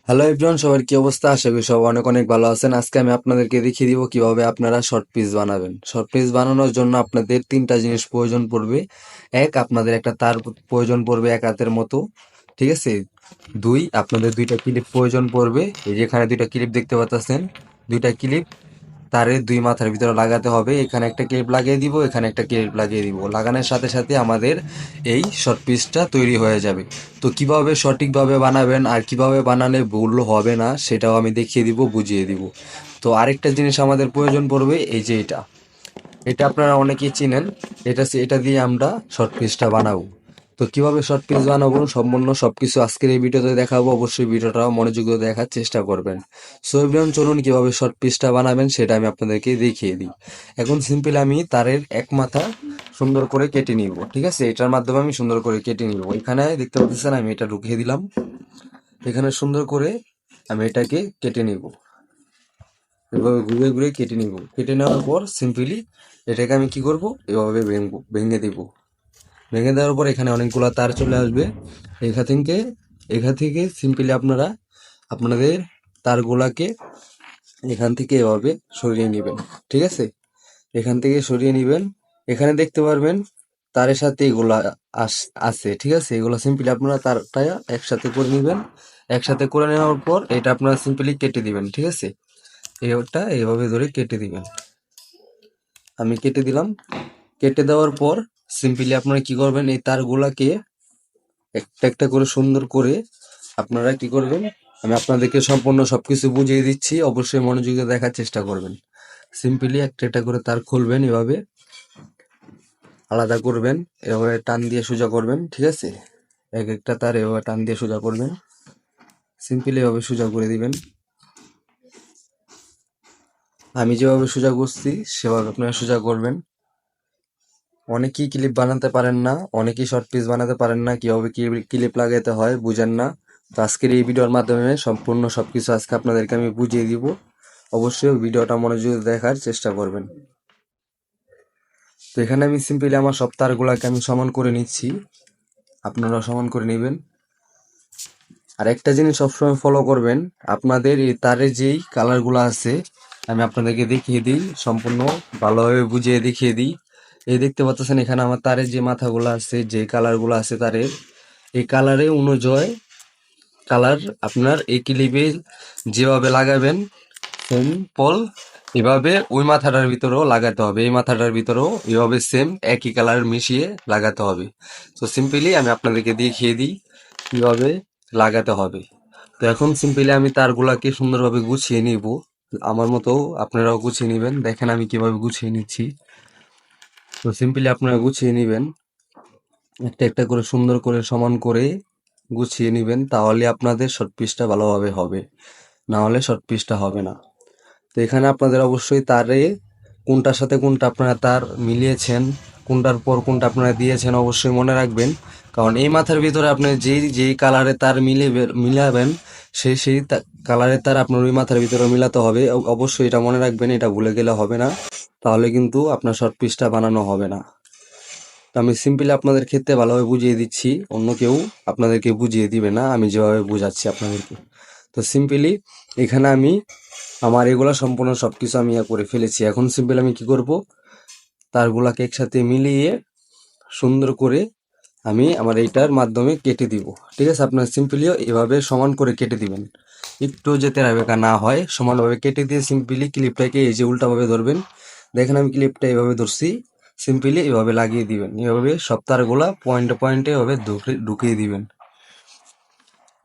Hello everyone, সবার কি অবস্থা? আশা করি সব অনেক অনেক ভালো আছেন। আজকে আমি আপনাদেরকে দেখিয়ে দিব কিভাবে আপনারা শর্ট পিস বানাবেন। শর্ট পিস বানানোর জন্য আপনাদের তিনটা জিনিস প্রয়োজন পড়বে। এক, আপনাদের একটা তার প্রয়োজন পড়বে 1 হাতের মতো, ঠিক আছে। দুই, আপনাদের দুইটা ক্লিপ প্রয়োজন পড়বে। এই যেখানে দুইটা ক্লিপ দেখতে পাচ্ছেন, দুইটা ক্লিপ তারের দুই মাথার ভিতরে লাগাতে হবে। এখানে একটা ক্লিপ লাগিয়ে দিব, এখানে একটা ক্লিপ লাগিয়ে দিব। লাগানোর সাথে সাথে আমাদের এই শর্ট পিসটা তৈরি হয়ে যাবে। তো কিভাবে সঠিকভাবে বানাবেন আর কিভাবে বানালে ভুল হবে না সেটাও আমি দেখিয়ে দিব, বুঝিয়ে দিব। তো আরেকটা জিনিস আমাদের প্রয়োজন পড়বে, এই যে এটা এটা আপনারা অনেকেই চিনেন। এটা দিয়ে আমরা শর্ট পিসটা বানাবো। তো কিভাবে শর্ট পিস বানাবো সম্পূর্ণ সবকিছু আজকের এই ভিডিওতে দেখাবো। অবশ্যই ভিডিওটা মনোযোগ দিয়ে দেখার চেষ্টা করবেন। সো এভরিওয়ান, চলুন কিভাবে শর্ট পিসটা বানাবেন সেটা আমি আপনাদেরকে দেখিয়ে দিই। এখন সিম্পল আমি তারের এক মাথা সুন্দর করে কেটে নিব, ঠিক আছে। এটার মাধ্যমে আমি সুন্দর করে কেটে নিব। এখানে দেখতে পাচ্ছেন আমি এটা ঢুকিয়ে দিলাম। এখানে সুন্দর করে আমি এটাকে কেটে নিব, এভাবে ঘুরে ঘুরে কেটে নিব। কেটে নেওয়ার পর সিম্পলি এটাকে আমি কি করব, এভাবে ভেঙে দিব। ভেঙে দেওয়ার পর এখানে অনেকগুলো তার চলে আসবে। এখান থেকে সিম্পলি আপনারা আপনাদের তারগুলাকে এখান থেকে এভাবে সরিয়ে নেবেন, ঠিক আছে। এখান থেকে সরিয়ে নেবেন। এখানে দেখতে পারবেন তারের সাথে এগুলা আছে, ঠিক আছে। এগুলো সিম্পলি আপনারা তারটা একসাথে করে নেবেন। একসাথে করে নেওয়ার পর এটা আপনারা সিম্পলি কেটে দিবেন, ঠিক আছে। ওটা এইভাবে ধরে কেটে দিবেন। আমি কেটে দিলাম। কেটে দেওয়ার পর সিম্পলি আপনারা কি করবেন, এই তারগুলাকে একটা একটা করে সুন্দর করে আপনারা কি করবেন, আমি আপনাদেরকে সম্পূর্ণ সবকিছু বুঝিয়ে দিচ্ছি, অবশ্যই মনোযোগে দেখার চেষ্টা করবেন। সিম্পলি একটা একটা করে তার খুলবেন, এভাবে আলাদা করবেন, এভাবে টান দিয়ে সোজা করবেন, ঠিক আছে। এক একটা তার এভাবে টান দিয়ে সোজা করবেন। সিম্পলি এভাবে সোজা করে দিবেন। আমি যেভাবে সোজা করছি সেভাবে আপনারা সোজা করবেন। অনেকেই ক্লিপ বানাতে পারেন না, অনেকেই শর্ট পিস বানাতে পারেন না, কিভাবে ক্লিপ লাগাতে হয় বুঝেন না। তো আজকের এই ভিডিওর মাধ্যমে সম্পূর্ণ সবকিছু আজকে আপনাদেরকে আমি বুঝিয়ে দিব। অবশ্যই ভিডিওটা মনোযোগ দিয়ে দেখার চেষ্টা করবেন। তো এখানে আমি সিম্পলি আমার সব তারগুলাকে আমি সমান করে নিচ্ছি, আপনারা সমান করে নেবেন। আর একটা জিনিস সবসময় ফলো করবেন, আপনাদের এই তারের যেই কালারগুলো আছে আমি আপনাদেরকে দেখিয়ে দিই, সম্পূর্ণ ভালোভাবে বুঝিয়ে দেখিয়ে দিই। এই দেখতে পাচ্ছেন এখানে আমার তারের যে মাথাগুলো আছে, যে কালারগুলো আছে তারের, এই কালারে অনুযায়ী কালার আপনার এই ক্লিপে যেভাবে লাগাবেন সিম্পল এভাবে ওই মাথাটার ভিতরেও লাগাতে হবে, এই মাথাটার ভিতরেও এভাবে সেম একই কালার মিশিয়ে লাগাতে হবে। তো সিম্পলি আমি আপনাদেরকে দেখিয়ে দিই কিভাবে লাগাতে হবে। তো এখন সিম্পলি আমি তারগুলাকে সুন্দরভাবে গুছিয়ে নিব, আমার মতো আপনারাও গুছিয়ে নেবেন। দেখেন আমি কিভাবে গুছিয়ে নিচ্ছি। তো সিম্পলি আপনারা গুছিয়ে নেবেন, একটা একটা করে সুন্দর করে সমান করে গুছিয়ে নেবেন, তাহলে আপনাদের শর্ট পিসটা ভালোভাবে হবে, না হলে শর্ট পিসটা হবে না। তো এখানে আপনাদের অবশ্যই তারে কোনটার সাথে কোনটা আপনারা তার মিলিয়েছেন, কোনটার পর কোনটা আপনারা দিয়েছেন অবশ্যই মনে রাখবেন। কারণ এই মাথার ভিতরে আপনি যেই কালারে তার মিলাবেন সেই কালারের তার আপনার ওই মাথার ভিতরে মিলাতে হবে। অবশ্যই এটা মনে রাখবেন, এটা ভুলে গেলে হবে না, তাহলে কিন্তু আপনার শর্ট পিসটা বানানো হবে না। তো আমি সিম্পলি আপনাদের ক্ষেত্রে ভালোভাবে বুঝিয়ে দিচ্ছি, অন্য কেউ আপনাদেরকে বুঝিয়ে দিবে না আমি যেভাবে বুঝাচ্ছি আপনাদেরকে। তো সিম্পলি এখানে আমি আমার এগুলা সম্পূর্ণ সবকিছু আমি করে ফেলেছি। এখন সিম্পল আমি কি করব, তারগুলাকে একসাথে মিলিয়ে সুন্দর করে আমি আমার এইটার মাধ্যমে কেটে দিব, ঠিক আছে। আপনার সিম্পলিও এভাবে সমান করে কেটে দিবেন, একটু যে তেরা বেঁকা না হয়, সমানভাবে কেটে দিয়ে সিম্পলি ক্লিপটাকে এই যে উল্টাভাবে ধরবেন। দেখেন আমি ক্লিপটা এভাবে ধরছি, সিম্পলি এভাবে লাগিয়ে দিবেন। এভাবে সব তারগুলা পয়েন্টে পয়েন্টে এভাবে ঢুকিয়ে দিবেন।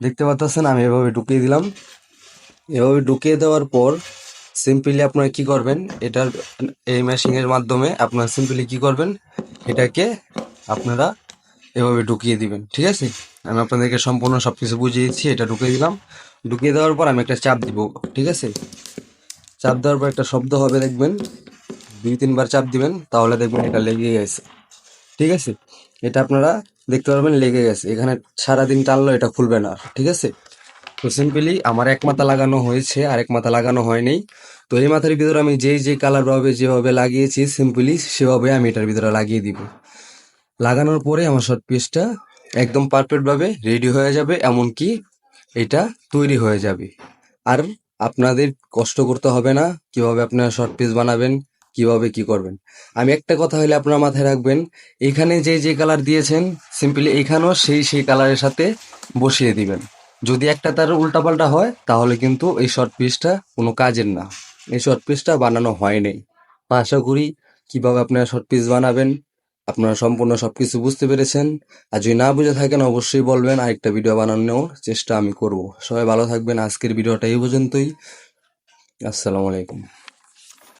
দেখতে পাচ্ছেন আমি এভাবে ঢুকিয়ে দিলাম। এভাবে ঢুকিয়ে দেওয়ার পর সিম্পলি আপনারা কি করবেন, এটার এই মেশিনের মাধ্যমে আপনারা সিম্পলি কি করবেন, এটাকে আপনারা এভাবে ঢুকিয়ে দিবেন, ঠিক আছে। আমি আপনাদেরকে সম্পূর্ণ সবকিছু বুঝিয়ে দিচ্ছি। এটা ঢুকিয়ে দিলাম। ঢুকিয়ে দেওয়ার পর আমি একটা চাপ দিব, ঠিক আছে। চাপ দেওয়ার পর একটা শব্দ হবে, দেখবেন 2-3 বার চাপ দিবেন, তাহলে দেখবেন এটা লেগে গেছে, ঠিক আছে। এটা আপনারা দেখতে পারবেন লেগে গেছে। এখানে সারাদিন টানলেও এটা খুলবে না, ঠিক আছে। তো সিম্পলি আমার এক মাথা লাগানো হয়েছে, আর এক মাথা লাগানো হয়নি। তো এই মাথার ভিতরে আমি যেই কালার ভাবে যেভাবে লাগিয়েছি সিম্পলি সেভাবে আমি এটার ভিতরে লাগিয়ে দিব। লাগানোর পরে আমার শর্ট পিসটা একদম পারফেক্ট ভাবে রেডি হয়ে যাবে। এমনকি এটা তৈরি হয়ে যাবে। আর আপনাদের কষ্ট করতে হবে না কিভাবে আপনারা শর্ট পিস বানাবেন, কিভাবে কি করবেন। আমি একটা কথা হলে আপনারা মাথায় রাখবেন, এখানে যে কালার দিয়েছেন সিম্পলি এখানেও সেই কালারের সাথে বসিয়ে দিবেন। যদি একটা তার উল্টাপাল্টা হয় তাহলে কিন্তু এই শর্ট পিসটা কোনো কাজের না, এই শর্ট পিসটা বানানো হয়নি। আশা করি কিভাবে আপনারা শর্ট পিস বানাবেন আপনারা সম্পূর্ণ সবকিছু বুঝতে পেরেছেন। আর যদি না বুঝে থাকেন অবশ্যই বলবেন, আরেকটা ভিডিও বানানোর চেষ্টা আমি করব। সবাই ভালো থাকবেন, আজকের ভিডিওটা এই পর্যন্তই। আসসালামু আলাইকুম।